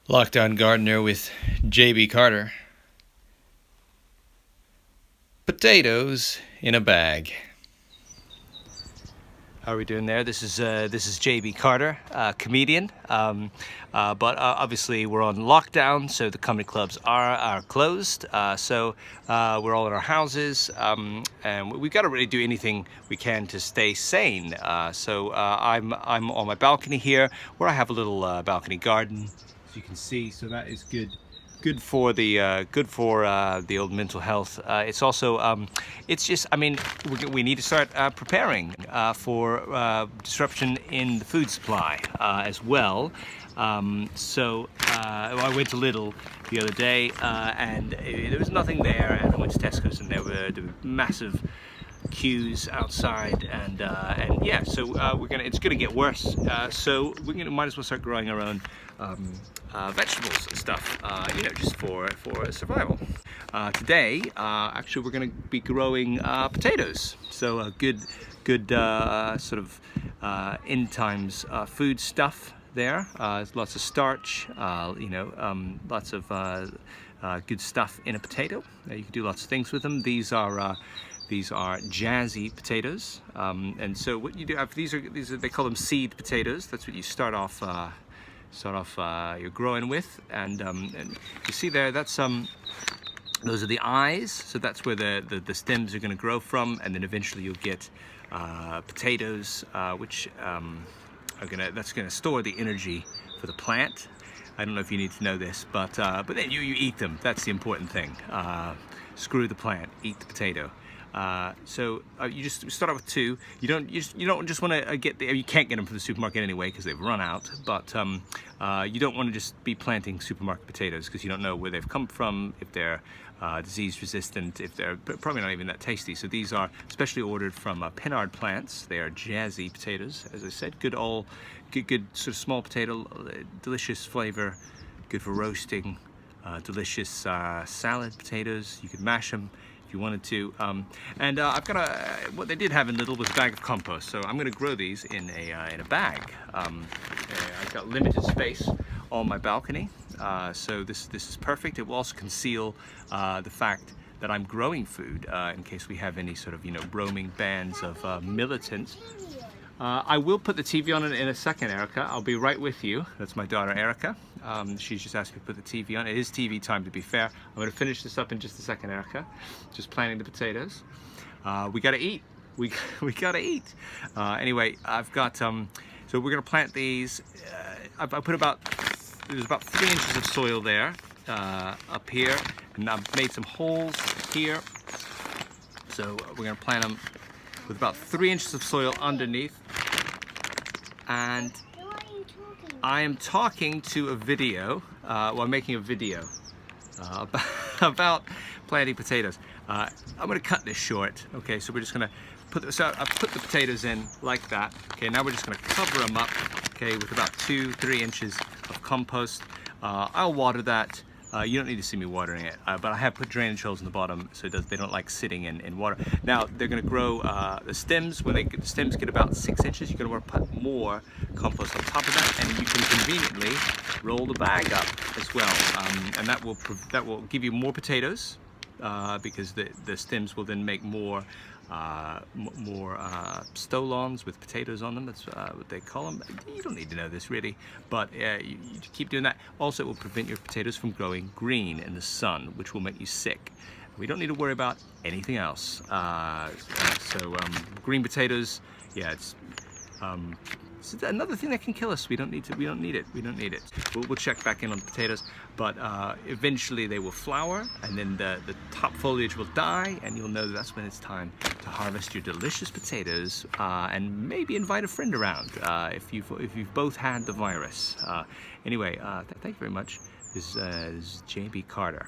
Lockdown Gardener with J.B. Carter. Potatoes in a bag. How are we doing there? This is J.B. Carter, comedian. But obviously we're on lockdown, so the comedy clubs are closed. So we're all in our houses, and we've got to really do anything we can to stay sane. So I'm on my balcony here, where I have a little balcony garden, as you can see. So that is good for the old mental health. It's also it's just, I mean, we need to start preparing for disruption in the food supply as well. So I went to Lidl the other day and there was nothing there, and I went to Tesco's and there were massive queues outside, and yeah, so it's gonna get worse. So might as well start growing our own vegetables and stuff, you know, just for survival. Today, actually, we're gonna be growing potatoes. So a good sort of end times food stuff there. There's lots of starch, you know, lots of good stuff in a potato. You can do lots of things with them. These are jazzy potatoes, and so what you do have, these are they call them seed potatoes. That's what you start off you're growing with, and you see there, that's those are the eyes, so that's where the stems are going to grow from, and then eventually you'll get potatoes, which that's gonna store the energy for the plant. I don't know if you need to know this, but then you eat them. That's the important thing. Screw the plant, eat the potato. So you just start out with two. You don't just want to get you can't get them from the supermarket anyway because they've run out. But you don't want to just be planting supermarket potatoes because you don't know where they've come from, if they're disease resistant, if they're probably not even that tasty. So these are specially ordered from Pinard plants. They are jazzy potatoes, as I said. Good sort of small potato, delicious flavor, good for roasting. Delicious salad potatoes. You could mash them if you wanted to. And I've got what they did have in Lidl was a bag of compost. So I'm going to grow these in a bag. I've got limited space on my balcony, so this is perfect. It will also conceal the fact that I'm growing food in case we have any sort of, you know, roaming bands of militants. I will put the TV on in a second, Erica. I'll be right with you. That's my daughter, Erica. She's just asked me to put the TV on. It is TV time, to be fair. I'm going to finish this up in just a second, Erica. Just planting the potatoes. We gotta eat. We gotta eat. Anyway, I've got, so we're going to plant these. I put there's about 3 inches of soil there, up here. And I've made some holes here. So we're going to plant them with about 3 inches of soil underneath. And I am talking to a video, well, I'm making a video about planting potatoes. I'm going to cut this short. Okay, so we're just going to I've put the potatoes in like that. Okay, now we're just going to cover them up, okay, with about 2-3 inches of compost. I'll water that. You don't need to see me watering it, but I have put drainage holes in the bottom so they don't like sitting in water. Now they're going to grow the stems. When the stems get about 6 inches, you're going to want to put more compost on top of that, and you can conveniently roll the bag up as well, and that will give you more potatoes because the stems will then make more stolons with potatoes on them. That's what they call them. You don't need to know this really, but you keep doing that. Also, it will prevent your potatoes from growing green in the sun, which will make you sick. We don't need to worry about anything else. Green potatoes, yeah, it's another thing that can kill us. We don't need it. We'll check back in on the potatoes, but eventually they will flower, and then the top foliage will die, and you'll know that's when it's time to harvest your delicious potatoes, and maybe invite a friend around if you've both had the virus. Anyway, thank you very much. This is J.B. Carter.